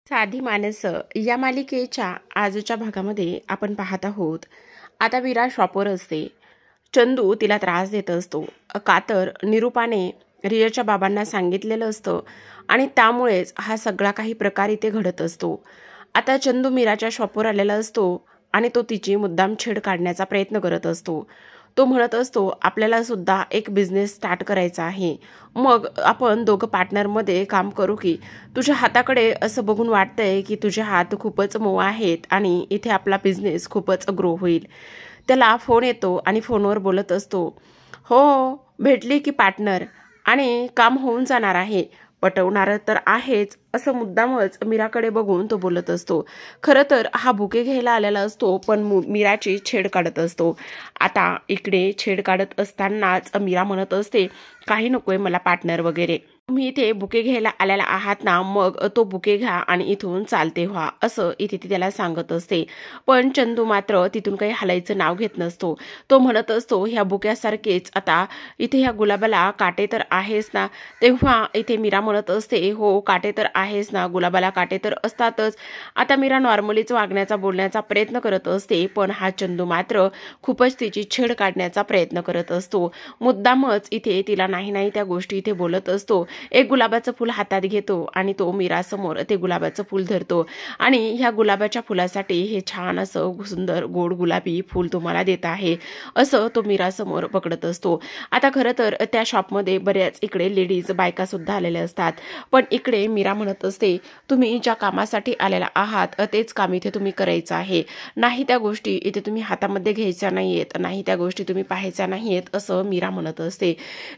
साधी माणसं या मालिकेच्या आजच्या भागामध्ये आपण पाहत आहोत. आता वीरा शॉपवर असते. चंदू तिला त्रास देत असतो. का तर निरूपाने रियाच्या बाबांना सांगितलेलं असतं आणि त्यामुळेच हा सगळा काही प्रकार इथे घडत असतो. आता चंदू मीराच्या शॉपवर आलेला असतो आणि तो तिची मुद्दाम छेड काढण्याचा प्रयत्न करत असतो. तो म्हणत असतो, आपल्याला सुद्धा एक बिझनेस स्टार्ट करायचा आहे. मग आपण दोघं पार्टनरमध्ये काम करू की? तुझ्या हाताकडे असं बघून वाटतंय की तुझे हात खूपच मऊ आहेत आणि इथे आपला बिझनेस खूपच ग्रो होईल. त्याला फोन येतो आणि फोनवर बोलत असतो, हो भेटली की पार्टनर आणि काम होऊन जाणार आहे. पटवणार तर आहेच असं मुद्दामच मीराकडे बघून तो बोलत असतो. खरं तर हा बुके घ्यायला आलेला असतो, पण मीराची छेड काढत असतो. आता इकडे छेड काढत असतानाच मीरा म्हणत असते, काही नकोय मला पार्टनर वगैरे, तुम्ही इथे बुके घ्यायला आलेला आहात ना, मग तो बुके घ्या आणि इथून चालते व्हा असं इथे ती त्याला सांगत असते. पण चंदू मात्र तिथून काही हलायचं नाव घेत नसतो. तो म्हणत असतो, ह्या बुक्यासारखेच आता इथे ह्या गुलाबाला काटे तर आहेच ना. तेव्हा इथे मीरा म्हणत असते, हो काटे तर आहेच ना, गुलाबाला काटे तर असतातच. आता मीरा नॉर्मलीच वागण्याचा बोलण्याचा प्रयत्न करत असते, पण हा चंदू मात्र खूपच तिची छेड काढण्याचा प्रयत्न करत असतो. मुद्दामच इथे तिला नाही नाही त्या गोष्टी इथे बोलत असतो. एक गुलाबाचं फूल हातात घेतो आणि तो मीरासमोर ते गुलाबाचं फूल धरतो आणि ह्या गुलाबाच्या फुलासाठी हे छान असं सुंदर गोड गुलाबी फूल तुम्हाला देत आहे असं तो मीरासमोर पकडत असतो. आता खरं तर त्या शॉपमध्ये बऱ्याच इकडे लेडीज बायका सुद्धा आलेल्या असतात, पण इकडे मीरा म्हणत असते, तुम्ही ज्या कामासाठी आलेला आहात तेच काम इथे तुम्ही करायचं आहे. नाही त्या गोष्टी इथे तुम्ही हातामध्ये घ्यायच्या नाहीयेत, नाही त्या गोष्टी तुम्ही पाहायच्या नाहीयेत असं मीरा म्हणत असते.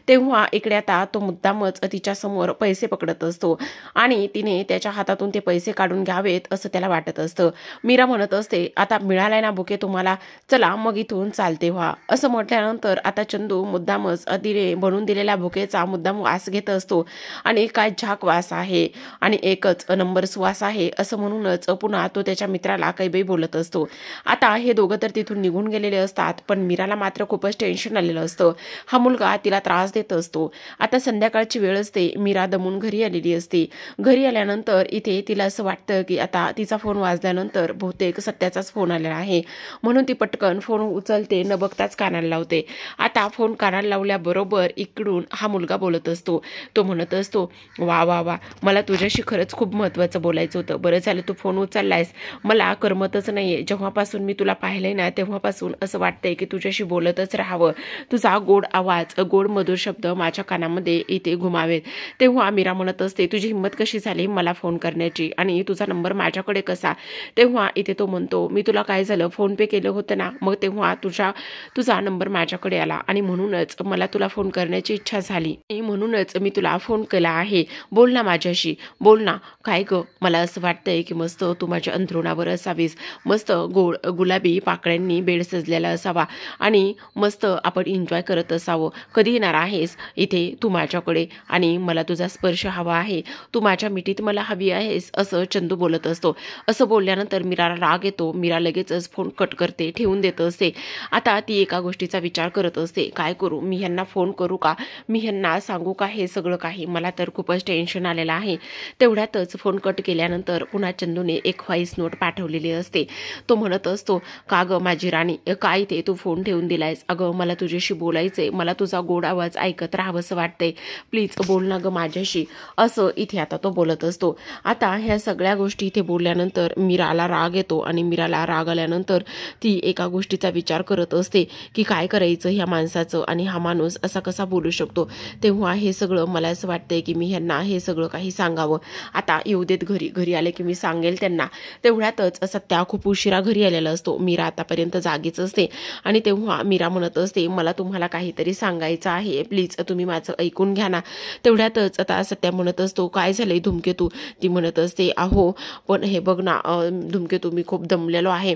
तेव्हा इकडे आता तो मुद्दामच तिच्या समोर पैसे पकडत असतो आणि तिने त्याच्या हातातून ते पैसे काढून घ्यावेत असं त्याला वाटत असतं. मीरा म्हणत असते, आता मिळालाय ना बुके तुम्हाला, चला मग इथून चालते व्हा असं म्हटल्यानंतर आता चंदू मुद्दामच तिने बनवून दिलेल्या बुकेचा मुद्दाम वास घेत असतो आणि काय झाक वास आहे आणि एकच नंबर सुवास आहे असं म्हणूनच पुन्हा तो त्याच्या मित्राला काही बाई बोलत असतो. आता हे दोघं तर तिथून निघून गेलेले असतात, पण मीराला मात्र खूपच टेन्शन आलेलं असतं. हा मुलगा तिला त्रास देत असतो. आता संध्याकाळची वेळ असते, मीरा दमून घरी आलेली असते. घरी आल्यानंतर इथे तिला असं वाटतं की आता तिचा फोन वाजल्यानंतर बहुतेक सत्याचाच फोन आलेला आहे, म्हणून ती पटकन फोन उचलते, न बघताच कानाला लावते. आता फोन कानाला लावल्याबरोबर इकडून हा मुलगा बोलत असतो. तो म्हणत असतो, वा वा वा, मला तुझ्याशी खरंच खूप महत्त्वाचं बोलायचं होतं, बरं झालं तू फोन उचललायस. मला करमतच नाहीये, जेव्हापासून मी तुला पाहिलंय ना तेव्हापासून असं वाटतंय की तुझ्याशी बोलतच राहावं. तुझा गोड आवाज, गोड मधुर शब्द माझ्या कानामध्ये इथे घुमावेत. तेव्हा मीरा म्हणत असते, तुझी हिंमत कशी झाली मला फोन करण्याची आणि तुझा नंबर माझ्याकडे कसा? तेव्हा इथे तो म्हणतो, मी तुला काय झालं फोन पे केलं होतं ना, मग तेव्हा तुझा नंबर माझ्याकडे आला आणि म्हणूनच मला तुला फोन करण्याची इच्छा झाली, म्हणूनच मी तुला फोन केला आहे. बोल ना माझ्याशी, बोल ना. काय ग, मला असं वाटतंय की मस्त तू माझ्या अंथरुणावर असावीस, मस्त गोड गुलाबी पाकळ्यांनी बेड सजलेला असावा आणि मस्त आपण एन्जॉय करत असावं. कधी येणार आहेस इथे तू माझ्याकडे आणि मला तुझा स्पर्श हवा आहे, तू माझ्या मिठीत मला हवी आहेस असं चंदू बोलत असतो. असं बोलल्यानंतर मीराला राग येतो. मीरा लगेचच फोन कट करते, ठेवून देत असते. आता ती एका गोष्टीचा विचार करत असते, काय करू, मी ह्यांना फोन करू का, मी ह्यांना सांगू का हे सगळं काही, मला तर खूपच टेन्शन आलेलं आहे. तेवढ्यातच फोन कट केल्यानंतर पुन्हा चंदूने एक व्हॉइस नोट पाठवलेली असते. तो म्हणत असतो, का ग माझी राणी, काय ते तू फोन ठेवून दिलायस, अगं मला तुझ्याशी बोलायचंय, मला तुझा गोड आवाज ऐकत राहावंसं वाटतंय, प्लीज बोल ना ग माझ्याशी असं इथे आता तो बोलत असतो. आता ह्या सगळ्या गोष्टी इथे बोलल्यानंतर मीराला राग येतो आणि मीराला राग आल्यानंतर ती एका गोष्टीचा विचार करत असते की काय करायचं ह्या माणसाचं आणि हा माणूस असा कसा बोलू शकतो. तेव्हा हे सगळं मला असं वाटतंय की मी ह्यांना हे सगळं काही सांगावं. आता येऊ देत घरी आले की मी सांगेल त्यांना. तेवढ्यातच सत्या खूप उशिरा घरी आलेला असतो. मीरा आतापर्यंत जागीच असते आणि तेव्हा मीरा म्हणत असते, मला तुम्हाला काहीतरी सांगायचं आहे, प्लीज तुम्ही माझं ऐकून घ्या ना. तेवढ्यातच आता सत्या म्हणत असतो, काय झालंय धूमकेतू? ती म्हणत असते, अहो पण हे बघ ना धूमकेतू, मी खूप दमलेलो आहे.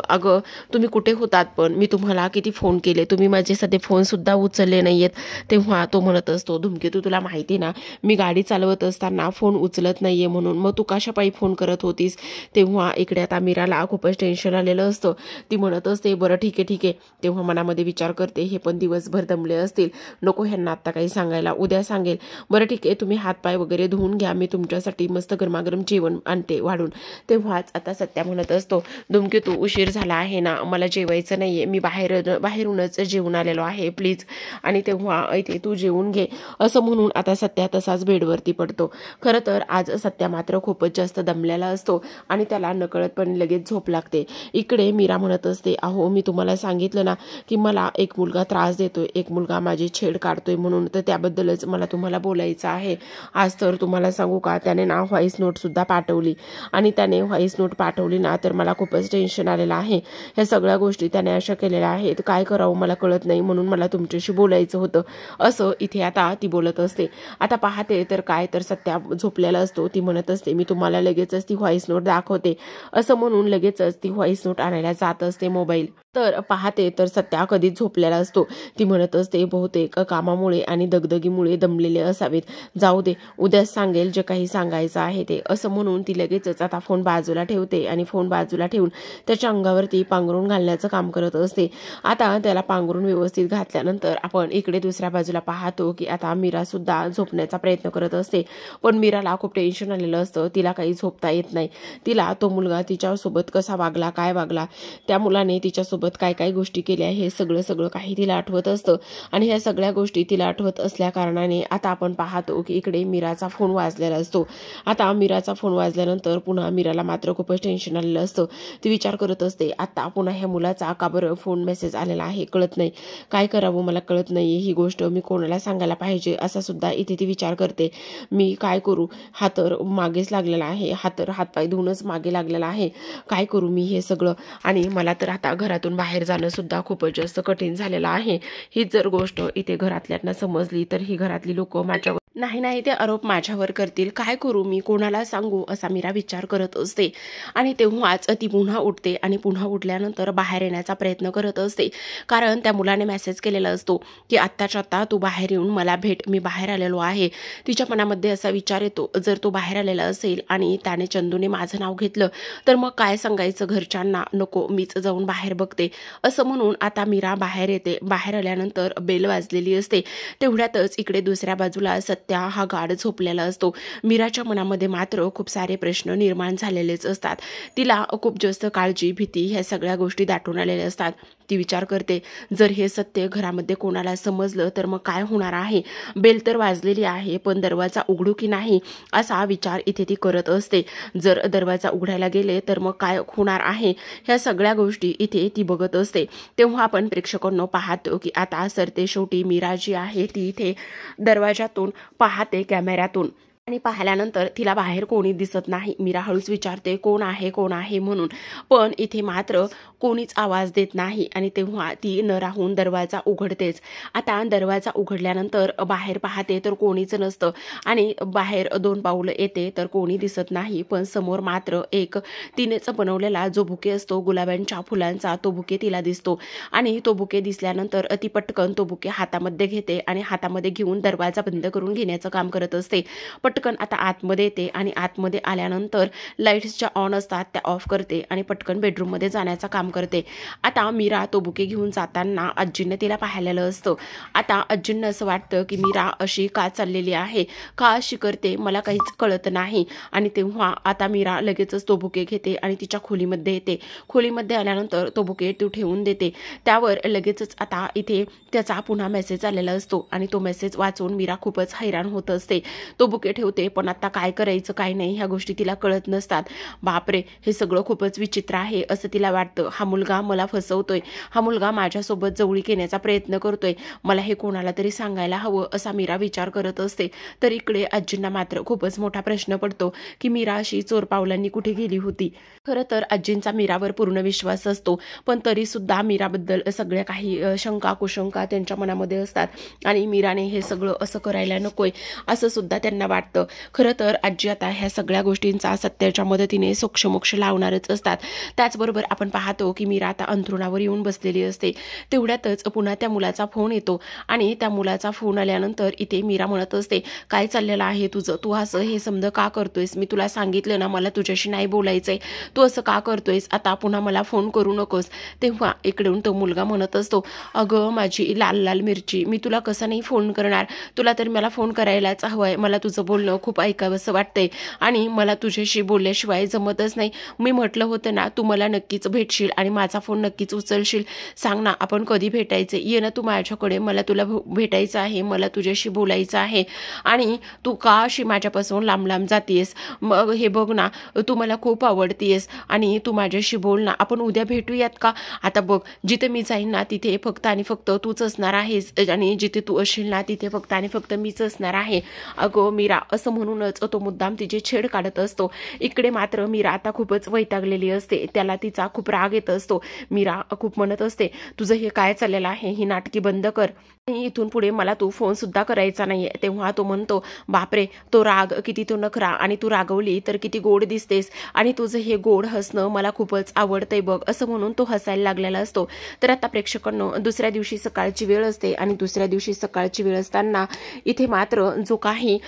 अगं तुम्ही कुठे होतात, पण मी तुम्हाला किती फोन केले, तुम्ही माझे सध्या फोन सुद्धा उचलले नाहीयेत. तेव्हा तो म्हणत असतो, धूमकेतू तुला माहिती ना मी गाडी चालवत असताना फोन उचलत नाहीये म्हणून, मग तू कशापायी फोन करत होतीस? तेव्हा इकडे आता मीराला खूपच टेन्शन आलेलं असतं. ती म्हणत असते, बरं ठीक आहे. तेव्हा मनामध्ये विचार करते, हे पण दिवसभर दमले असतील, नको ह्यांना आता काही सांगायला, उद्या सांगेल. बरं ठीक आहे, तुम्ही हातपाय वगैरे धुवून घ्या, मी तुमच्यासाठी मस्त गरमागरम जेवण आणते वाढून. तेव्हाच आता सत्या म्हणत असतो, धूमकेतू उशीर झाला आहे ना, मला जेवायचं नाहीये, मी बाहेरूनच जेवून आलेलो आहे प्लीज, आणि तेव्हा इथे तू जेवून घे असं म्हणून आता सत्या तसाच बेडवरती पडतो. खरं तर आज सत्या मात्र खूपच जास्त दमलेला असतो आणि त्याला नकळतपणे लगेच झोप लागते. इकडे मीरा म्हणत असते, अहो मी तुम्हाला सांगितलं ना की मला एक मुलगा त्रास देतोय, एक मुलगा माझी छेड काढतोय म्हणून, तर त्याबद्दलच मला तुम्हाला बोलायचं आहे. आज तर तुम्हाला सांगू का, त्याने ना व्हॉइस नोट सुद्धा पाठवली आणि त्याने व्हॉइस नोट पाठवली ना तर मला खूपच टेन्शन आलेलं आहे. ह्या सगळ्या गोष्टी त्याने अशा केलेल्या आहेत, काय करावं मला कळत नाही, म्हणून मला तुमच्याशी बोलायचं होतं असं इथे आता ती बोलत असते. आता पाहते तर काय, तर सत्या झोपलेला असतो. ती म्हणत असते, मी तुम्हाला लगेचच ती व्हॉइस नोट दाखवते असं म्हणून लगेचच ती व्हॉइस नोट आणायला जात असते मोबाईल. तर पाहते तर सत्या कधीच झोपलेला असतो. ती म्हणत असते, बहुतेक कामामुळे आणि दगदगीमुळे दमलेले असावेत, जाऊ दे, उद्याच सांगेल जे काही सांगायचं आहे ते, असं म्हणून ती लगेचच आता फोन बाजूला ठेवते आणि फोन बाजूला ठेवून त्याच्या अंगावरती पांघरून घालण्याचं काम करत असते. आता त्याला पांघरून व्यवस्थित घातल्यानंतर आपण इकडे दुसऱ्या बाजूला पाहतो की आता मीरा सुद्धा झोपण्याचा प्रयत्न करत असते, पण मीराला खूप टेन्शन आलेलं असतं. तिला काही झोपता येत नाही. तिला तो मुलगा तिच्यासोबत कसा वागला, काय वागला, त्या मुलाने तिच्यासोबत काय काय गोष्टी केल्या, हे सगळं काही तिला आठवत असतं आणि ह्या सगळ्या गोष्टी तिला आठवत असल्या कारणाने आता आपण पाहतो की इकडे मीराचा फोन वाजलेला असतो. आता मीराचा फोन वाजल्यानंतर पुन्हा मीराला मात्र खूपच टेन्शन आलेलं असतं. ती विचार करत असते, आता पुन्हा ह्या मुलाचा का बरं फोन मेसेज आलेला आहे, कळत नाही, काय करावं मला कळत नाही, ही गोष्ट मी कोणाला सांगायला पाहिजे असा सुद्धा इथे ती विचार करते. मी काय करू, हा तर मागेच लागलेला आहे, हा तर हातपाय धुवूनच मागे लागलेला आहे, काय करू मी हे सगळं, आणि मला तर आता घरातून बाहेर जाणं सुद्धा खूपच जास्त कठीण झालेलं आहे. ही जर गोष्ट इथे घरातल्यांना समजली तर ही घरातली लोक माझ्यावर नाही ते आरोप माझ्यावर करतील, काय करू मी, कोणाला सांगू, असा मीरा विचार करत असते. आणि तेव्हाच ती पुन्हा उठते आणि पुन्हा उठल्यानंतर बाहेर येण्याचा प्रयत्न करत असते, कारण त्या मुलाने मेसेज केलेला असतो की आत्ताच्या आत्ता तू बाहेर येऊन मला भेट, मी बाहेर आलेलो आहे. तिच्या मनामध्ये असा विचार येतो, जर तो बाहेर आलेला असेल आणि त्याने चंदूने माझं नाव घेतलं तर मग काय सांगायचं घरच्यांना, नको मीच जाऊन बाहेर बघते असं म्हणून आता मीरा बाहेर येते. बाहेर आल्यानंतर बेल वाजलेली असते. तेवढ्यातच इकडे दुसऱ्या बाजूला सत्या हा गाढ झोपलेला असतो. मीराच्या मनामध्ये मात्र खूप सारे प्रश्न निर्माण झालेलेच असतात. तिला खूप जास्त काळजी, भीती ह्या सगळ्या गोष्टी दाटून आलेल्या असतात. ती विचार करते, जर हे सत्य घरामध्ये कोणाला समजलं तर मग काय होणार आहे, बेल तर वाजलेली आहे पण दरवाजा उघडू की नाही असा विचार इथे ती करत असते. जर दरवाजा उघडायला गेले तर मग काय होणार आहे, ह्या सगळ्या गोष्टी इथे ती बघत असते. तेव्हा आपण प्रेक्षकांनो पाहतो की आता सरते शेवटी मीरा जी आहे ती इथे दरवाजातून पाहते कॅमेऱ्यातून, आणि पाहिल्यानंतर तिला बाहेर कोणी दिसत नाही. मीरा हळूच विचारते, कोण आहे म्हणून, पण इथे मात्र कोणीच आवाज देत नाही. आणि तेव्हा ती न राहून दरवाजा उघडतेच. आता दरवाजा उघडल्यानंतर बाहेर पाहते तर कोणीच नसतं आणि बाहेर 2 पाऊलं येते तर कोणी दिसत नाही. पण समोर मात्र एक तिनेच बनवलेला जो बुके असतो गुलाबांच्या फुलांचा, तो बुके तिला दिसतो. आणि तो बुके दिसल्यानंतर ती पटकन तो बुके हातामध्ये घेते आणि हातामध्ये घेऊन दरवाजा बंद करून घेण्याचं काम करत असते. पटकन आता आतमध्ये येते आणि आतमध्ये आल्यानंतर लाईट्स ज्या ऑन असतात त्या ऑफ करते आणि पटकन बेडरूममध्ये जाण्याचं काम करते. आता मीरा तो बुके घेऊन जाताना आजीने तिला पाहिलेलं असतं. आता आजींना असं वाटतं की मीरा अशी का चाललेली आहे, का अशी करते, मला काहीच कळत नाही. आणि तेव्हा आता मीरा लगेचच तो बुके घेते आणि तिच्या खोलीमध्ये येते. खोलीमध्ये आल्यानंतर तो बुके ती ठेवून देते. त्यावर लगेचच आता इथे त्याचा पुन्हा मेसेज आलेला असतो आणि तो मेसेज वाचून मीरा खूपच हैराण होत असते. तो बुके ठेवते पण आता काय करायचं काय नाही ह्या गोष्टी तिला कळत नसतात. बापरे, हे सगळं खूपच विचित्र आहे असं तिला वाटतं. हा मुलगा मला फसवतोय, हा मुलगा माझ्यासोबत जवळीक येण्याचा प्रयत्न करतोय, मला हे कोणाला तरी सांगायला हवं असा मीरा विचार करत असते. तर इकडे आजींना मात्र खूपच मोठा प्रश्न पडतो की मीरा अशी चोर पावलांनी कुठे गेली होती. खरं तर आजींचा मीरावर पूर्ण विश्वास असतो, पण तरी सुद्धा मीराबद्दल सगळ्या काही शंका कुशंका त्यांच्या मनामध्ये असतात आणि मीराने हे सगळं असं करायला नकोय असं सुद्धा त्यांना वाटतं. वाटतं. खरं तर आजी आता ह्या सगळ्या गोष्टींचा सत्याच्या मदतीने सोक्षमोक्ष लावणारच असतात. त्याचबरोबर आपण पाहतो की मीरा आता अंथरुणावर येऊन बसलेली असते. तेवढ्यातच पुन्हा त्या मुलाचा फोन येतो आणि त्या मुलाचा फोन आल्यानंतर इथे मीरा म्हणत असते, काय चाललेलं आहे तुझं? तू असं हे समज का करतोयस? मी तुला सांगितलं ना मला तुझ्याशी नाही बोलायचंय, तू असं का करतोयस? आता पुन्हा मला फोन करू नकोस. तेव्हा इकडून तो मुलगा म्हणत असतो, अगं माझी लाल लाल मिरची, मी तुला कसं नाही फोन करणार? तुला तर मला फोन करायलाच हवंय. मला तुझं बोलणं खूप ऐकावंसं वाटतंय आणि मला तुझ्याशी बोलल्याशिवाय जमतच नाही. मी म्हटलं होतं ना तू मला नक्कीच भेटशील आणि माझा फोन नक्कीच उचलशील. सांग ना आपण कधी भेटायचे? ये ना तू माझ्याकडे, मला तुला भेटायचं आहे, मला तुझ्याशी बोलायचं आहे. आणि तू का अशी माझ्यापासून लांब लांब जातीयस? मग हे बघ ना, तू मला खूप आवडतीयस आणि तू माझ्याशी बोल ना, आपण उद्या भेटूयात का? आता बघ, जिथे मी जाईन ना तिथे फक्त आणि फक्त तूच असणार आहेस आणि जिथे तू असशील ना तिथे फक्त आणि फक्त मीच असणार आहे. अगं मीरा, असं म्हणूनच तो मुद्दाम तिची छेड काढत असतो. इकडे मात्र मीरा आता खूपच वैतागलेली असते. त्याला तिचा खूप राग येत असतो. मीरा खूप म्हणत असते, तुझं हे काय चाललेलं आहे? ही नाटकी बंद कर आणि इथून पुढे मला तू फोन सुद्धा करायचा नाहीये. तेव्हा तो म्हणतो, बापरे, तो राग किती, तो नखरा, आणि तू रागवली तर किती गोड दिसतेस आणि तुझं हे गोड हसणं मला खूपच आवडतंय बघ, असं म्हणून तो हसायला लागलेला असतो. तर आता प्रेक्षकांनो, दुसऱ्या दिवशी सकाळची वेळ असते आणि दुसऱ्या दिवशी सकाळची वेळ असताना इथे मात्र जो काही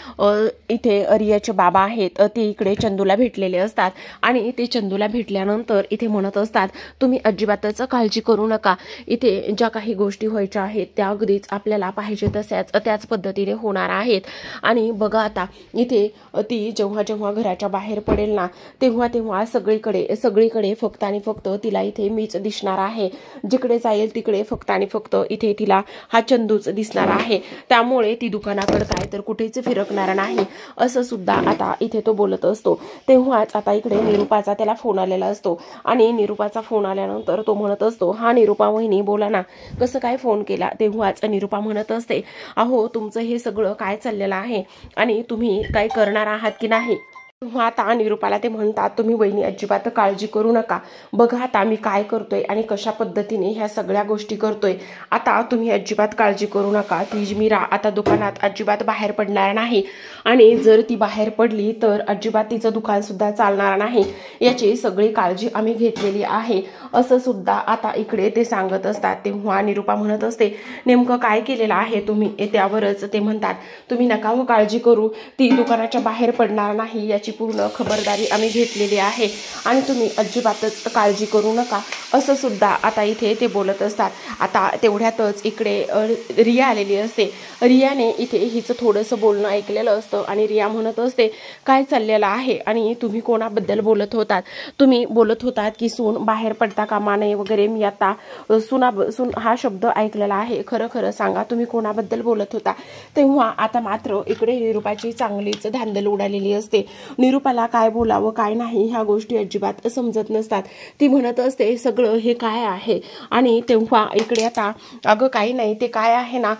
इथे रियाचे बाबा आहेत ते इकडे चंदूला भेटलेले असतात आणि ते चंदूला भेटल्यानंतर इथे म्हणत असतात, तुम्ही अजिबातच काळजी करू नका. इथे ज्या काही गोष्टी व्हायच्या आहेत त्या अगदीच आपल्याला पाहिजे त्याच पद्धतीने होणार आहेत. आणि बघा आता इथे ती जेव्हा जेव्हा घराच्या बाहेर पडेल ना तेव्हा सगळीकडे फक्त आणि फक्त तिला इथे मीच दिसणार आहे. जिकडे जाईल तिकडे फक्त आणि फक्त इथे तिला हा चंदूच दिसणार आहे. त्यामुळे ती दुकानाकडे काय तर कुठेच फिरकणार नाही, असं सुद्धा आता इथे तो बोलत असतो. तेव्हाच आता इकडे निरूपाचा त्याला फोन आलेला असतो आणि निरूपाचा फोन आल्यानंतर तो म्हणत असतो, हा निरूपा वहिनी बोला ना, कसं काय फोन केला? तेव्हाच निरूपा म्हणत असते, अहो तुमचं हे सगळं काय चाललेलं आहे आणि तुम्ही काय करणार आहात की नाही? आता निरूपाला ते म्हणतात, तुम्ही वहिनी अजिबात काळजी करू नका. बघा आता मी काय करतोय आणि कशा पद्धतीने ह्या सगळ्या गोष्टी करतोय. आता तुम्ही अजिबात काळजी करू नका. ती मीरा आता दुकानात अजिबात बाहेर पडणार नाही आणि जर ती बाहेर पडली तर अजिबात तिचं दुकान सुद्धा चालणार नाही, याची सगळी काळजी आम्ही घेतलेली आहे, असं सुद्धा आता इकडे ते सांगत असतात. तेव्हा निरूपा म्हणत असते, नेमकं काय केलेलं आहे तुम्ही? त्यावरच ते म्हणतात, तुम्ही नका काळजी करू, ती दुकानाच्या बाहेर पडणार नाही याची पूर्ण खबरदारी आम्ही घेतलेली आहे आणि तुम्ही अजिबातच काळजी करू नका, असं सुद्धा आता इथे ते बोलत असतात. आता तेवढ्यातच इकडे रिया आलेली असते. रियाने इथे हिचं थोडंसं बोलणं ऐकलेलं असतं आणि रिया म्हणत असते, काय चाललेलं आहे आणि तुम्ही कोणाबद्दल बोलत होतात? तुम्ही बोलत होतात की सून बाहेर पडता कामा नये वगैरे. मी आता सून हा शब्द ऐकलेला आहे, खरं खरं सांगा तुम्ही कोणाबद्दल बोलत होता? तेव्हा आता मात्र इकडे निरूपाची चांगलीच धांदल उडालेली असते. निरूपाला काय बोलावं काय नाही ह्या गोष्टी अजिबात समजत नसतात. ती म्हणत असते, सगळं हे काय आहे? आणि तेव्हा इकडे आता, अगं काही नाही, ते काय आहे ना,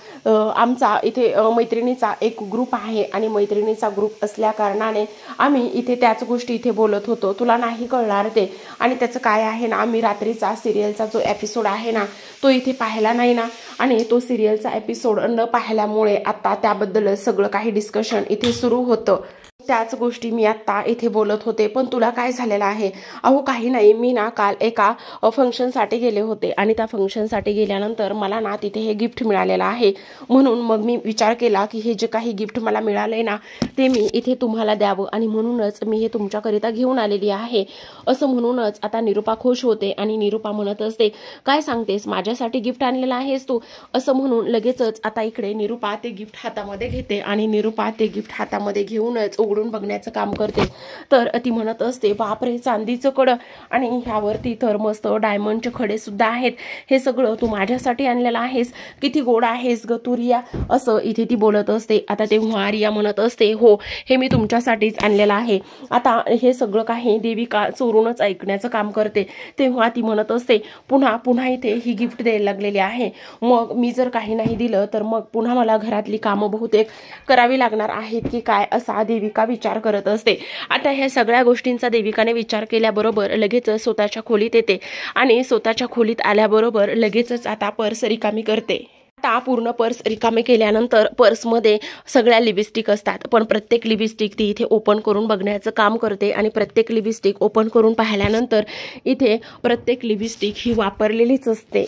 आमचा इथे मैत्रिणीचा एक ग्रुप आहे आणि मैत्रिणीचा ग्रुप असल्या कारणाने आम्ही इथे त्याच गोष्टी इथे बोलत होतो, तुला नाही कळणार ते. आणि त्याचं काय आहे ना, आम्ही रात्रीचा सिरियलचा जो एपिसोड आहे ना तो इथे पाहिला नाही ना, आणि तो सिरियलचा एपिसोड न पाहिल्यामुळे आता त्याबद्दल सगळं काही डिस्कशन इथे सुरू होतं. त्याच गोष्टी मी आता इथे बोलत होते. पण तुला काय झालेलं आहे? अहो काही नाही, मी ना काल एका फंक्शनसाठी गेले होते आणि त्या फंक्शनसाठी गेल्यानंतर मला ना तिथे हे गिफ्ट मिळालेलं आहे, म्हणून मग मी विचार केला की हे जे काही गिफ्ट मला मिळालंय ना ते मी इथे तुम्हाला द्यावं आणि म्हणूनच मी हे तुमच्याकरिता घेऊन आलेली आहे, असं म्हणूनच आता निरूपा खुश होते. आणि निरूपा म्हणत असते, काय सांगतेस, माझ्यासाठी गिफ्ट आणलेलं आहेस तू? असं म्हणून लगेचच आता इकडे निरूपा ते गिफ्ट हातामध्ये घेते आणि निरूपा ते गिफ्ट हातामध्ये घेऊनच उघडून बघण्याचं काम करते. तर ती म्हणत असते, बापरे, चांदीचं कडं आणि ह्यावरती तर मस्त डायमंडचे खडे सुद्धा आहेत, हे सगळं तू माझ्यासाठी आणलेलं आहेस, किती गोड आहेस ग तू रिया, असं इथे ती बोलत असते. आता तेव्हा रिया म्हणत असते, हो हे मी तुमच्यासाठीच आणलेलं आहे. आता हे सगळं काही देविका चोरूनच ऐकण्याचं काम करते. तेव्हा ती म्हणत असते, पुन्हा इथे ही गिफ्ट द्यायला लागलेली आहे, मग मी जर काही नाही दिलं तर मग पुन्हा मला घरातली कामं बहुतेक करावी लागणार आहेत की काय, असा देविका विचार करत असते. आता ह्या सगळ्या गोष्टींचा देविकाने विचार केल्याबरोबर लगेच स्वतःच्या खोलीत येते आणि स्वतःच्या खोलीत आल्याबरोबर लगेचच आता पर्स रिकामी करते. आता पूर्ण पर्स रिकामे केल्यानंतर पर्समध्ये सगळ्या लिपस्टिक असतात, पण प्रत्येक लिपस्टिक ती इथे ओपन करून बघण्याचं काम करते आणि प्रत्येक लिपस्टिक ओपन करून पाहिल्यानंतर इथे प्रत्येक लिपस्टिक ही वापरलेलीच असते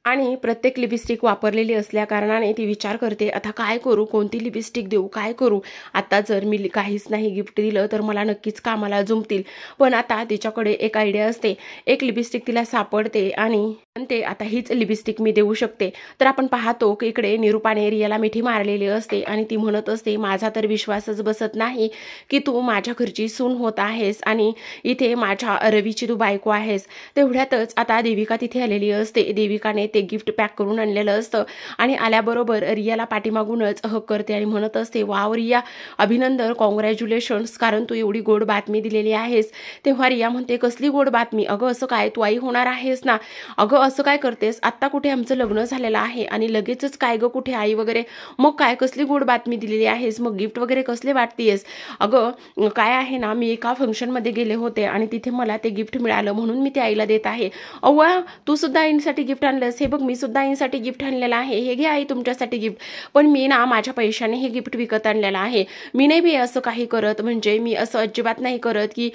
आणि प्रत्येक लिपस्टिक वापरलेली असल्या कारणाने ती विचार करते, आता काय करू, कोणती लिपस्टिक देऊ, काय करू. आता जर मी काहीच नाही गिफ्ट दिलं तर मला नक्कीच कामाला जमतील. पण आता तिच्याकडे एक आयडिया असते. एक लिपस्टिक तिला सापडते आणि म्हणते, आता हीच लिपस्टिक मी देऊ शकते. तर आपण पाहतो की इकडे निरूपाने रियाला मिठी मारलेली असते आणि ती म्हणत असते, माझा तर विश्वासच बसत नाही की तू माझ्या घरची सून होत आहेस आणि इथे माझ्या रवीची तू बायको आहेस. तेवढ्यातच आता देविका तिथे आलेली असते. देविकाने ते गिफ्ट पॅक करून आणलेलं असतं आणि आल्याबरोबर रियाला पाठीमागूनच हक करते आणि म्हणत असते, वाव रिया, अभिनंदन, कॉंग्रॅच्युलेशन्स, कारण तू एवढी गोड बातमी दिलेली आहेस. तेव्हा रिया म्हणते, कसली गोड बातमी, अगं असं काय, तू आई होणार आहेस ना, अगं असं काय करतेस, आत्ता कुठे आमचं लग्न झालेलं आहे आणि लगेचच काय गं, कुठे आई वगैरे, मग काय कसली गोड बातमी दिलेली आहेस, मग गिफ्ट वगैरे कसले वाटतेस. अगं काय आहे ना, मी एका फंक्शनमध्ये गेले होते आणि तिथे मला ते गिफ्ट मिळालं म्हणून मी ते आईला देत आहे. अव्वा, तू सुद्धा आईसाठी गिफ्ट आणलंस, हे बघ मी सुद्धा आईसाठी गिफ्ट आणलेलं आहे, हे घे आई तुमच्यासाठी गिफ्ट, पण मी ना माझ्या पैशाने हे गिफ्ट विकत आणलेलं आहे. मी नाही बी असं काही करत, म्हणजे मी असं अजिबात नाही करत की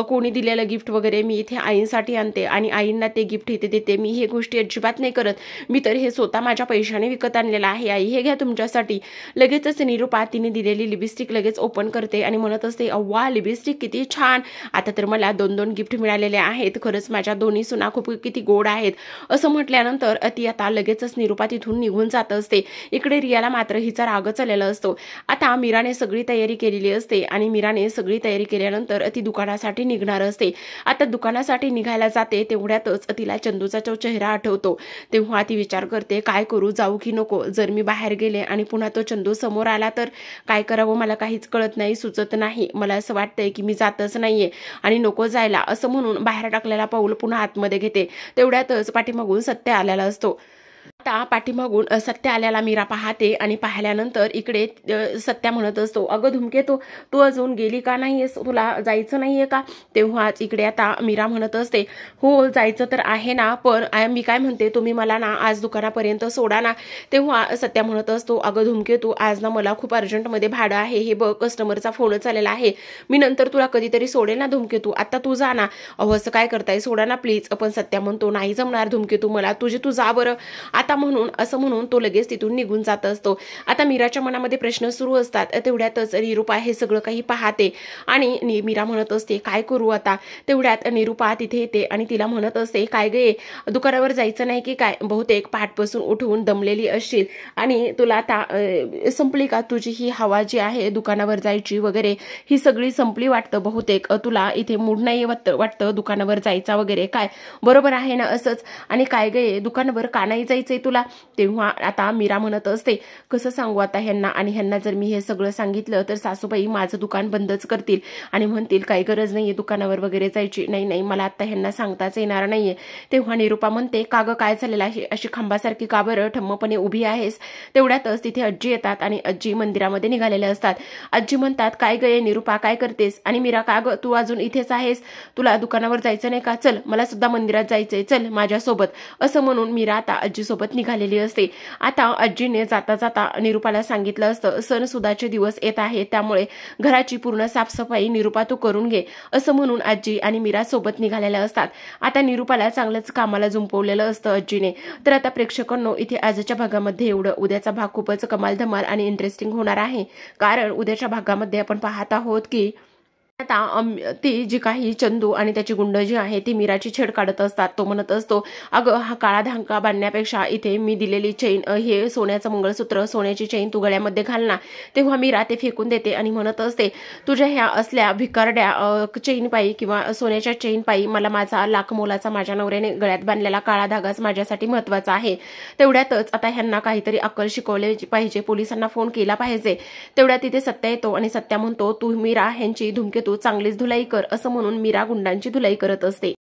कोणी दिलेलं गिफ्ट वगैरे मी इथे आईंसाठी आणते आणि आईंना ते गिफ्ट इथे देते. मी हे गोष्टी अजिबात नाही करत. मी तर हे स्वतः माझ्या पैशाने विकत आणलेलं आहे. आई हे घ्या तुमच्यासाठी. लगेचच निरूपा तिने दिलेली लिपस्टिक लगेच ओपन करते आणि म्हणत असते, अव्वा लिपस्टिक किती छान, आता तर मला 2-2 गिफ्ट मिळालेले आहेत. खरंच माझ्या दोन्ही सुना खूप किती गोड आहेत. असं म्हटल्यानंतर ती आता लगेचच निरूपा तिथून निघून जात असते. इकडे रियाला मात्र हिचा राग चाललेला असतो. आता मीराने सगळी तयारी केलेली असते आणि मीराने सगळी तयारी केल्यानंतर ती दुकानासाठी निघणार असते. आता दुकानासाठी निघायला जाते तेवढ्यातच तिला चंदूचा तो चेहरा आठवतो. तेव्हा ती विचार करते, काय करू, जाऊ की नको. जर मी बाहेर गेले आणि पुन्हा तो चंदू समोर आला तर काय करावं मला काहीच कळत नाही, सुचत नाही. मला असं वाटतंय की मी जातच नाहीये आणि नको जायला. असं म्हणून बाहेर टाकलेला पाऊल पुन्हा आतमध्ये घेते. तेवढ्यातच पाठीमागून सत्य आलेला असतो. आता पाठीमागून सत्य आल्याला मीरा पाहते आणि पाहिल्यानंतर इकडे सत्या म्हणत असतो, अगं धुमकेतू, तू अजून गेली का नाहीयेस, तुला जायचं नाहीये का. तेव्हाच इकडे आता मीरा म्हणत असते, हो जायचं तर आहे ना, पण मी काय म्हणते, तुम्ही मला ना आज दुकानापर्यंत सोडा ना. तेव्हा सत्या म्हणत असतो, अगं धुमकेतू, आज ना मला खूप अर्जंटमध्ये भाडं आहे, हे बघ कस्टमरचा फोनच आलेला आहे, मी नंतर तुला कधीतरी सोडेल ना धुमकेतू, आता तू जा ना. अहो असं काय करताय, सोडा ना प्लीज. पण सत्या म्हणतो, नाही जमणार धुमकेतू, मला तुझे तू जा बरं. आता म्हणून असं म्हणून तो लगेच तिथून निघून जात असतो. आता मीराच्या मनामध्ये प्रश्न सुरू असतात. तेवढ्यातच निरूपा हे सगळं काही पाहते आणि मीरा म्हणत असते, काय करू आता. तेवढ्यात निरूपा तिथे येते आणि तिला म्हणत असते, काय गे, दुकानावर जायचं नाही की काय, बहुतेक पहाटपासून उठवून दमलेली असशील आणि तुला आता संपली का तुझी ही हवा जी आहे दुकानावर जायची वगैरे, ही सगळी संपली वाटतं. बहुतेक तुला इथे मूड नाही वाटतं दुकानावर जायचा वगैरे, काय बरोबर आहे ना असंच. आणि काय गे, दुकानावर का नाही जायचंय तुला. तेव्हा आता मीरा म्हणत असते, कसं सांगू आता ह्यांना, आणि ह्यांना जर मी हे सगळं सांगितलं तर सासूबाई माझं दुकान बंदच करतील आणि म्हणतील काही गरज नाहीये दुकानावर वगैरे जायची. नाही मला आता ह्यांना सांगताच येणार नाहीये. तेव्हा निरूपा म्हणते, का गं काय झालेलं आहे, अशी खांबासारखी का बरं ठम्मपणे उभी आहेस. तेवढ्यातच तिथे आजी येतात आणि आजी मंदिरामध्ये निघालेले असतात. आजी म्हणतात, काय गं निरूपा काय करतेस. आणि मीरा, का गं तू अजून इथेच आहेस, तुला दुकानावर जायचं नाही का, चल मला सुद्धा मंदिरात जायचंय, चल माझ्यासोबत. असं म्हणून मीरा आता आजी सोबत निघालेली असते. आता आजीने जाता जाता निरूपाला सांगितलं असतं, सणसुदाचे दिवस येत आहेत, त्यामुळे घराची पूर्ण साफसफाई निरूपा तू करून घे. असं म्हणून आजी आणि मीरा सोबत निघालेल्या असतात. आता निरूपाला चांगलंच कामाला जुंपवलेलं असतं आजीने. तर आता प्रेक्षकांनो, इथे आजच्या भागामध्ये एवढं. उद्याचा भाग खूपच कमाल धमाल आणि इंटरेस्टिंग होणार आहे, कारण उद्याच्या भागामध्ये आपण पाहत आहोत की आता ती जी काही चंदू आणि त्याची गुंड जी आहे ती मीराची छेड काढत असतात. तो म्हणत असतो, अगं हा काळा धांका बांधण्यापेक्षा इथे मी दिलेली चेन, हे सोन्याचं मंगळसूत्र, सोन्याची चेन तू गळ्यामध्ये घाल ना. तेव्हा मीरा ते फेकून देते आणि म्हणत असते, तुझ्या ह्या असल्या भिकारड्या चेन पायी किंवा सोन्याच्या चेन पायी मला माझा लाख मोलाचा माझ्या नवऱ्याने गळ्यात बांधलेला काळा धागाच माझ्यासाठी महत्वाचा आहे. तेवढ्यातच आता ह्यांना काहीतरी अक्कल शिकवले पाहिजे, पोलिसांना फोन केला पाहिजे. तेवढ्यात तिथे सत्या येतो आणि सत्या म्हणतो, तू मीरा ह्यांची धुमकेतू चांगलीच धुलाई कर. असं म्हणून मीरा गुंडांची धुलाई करत असते.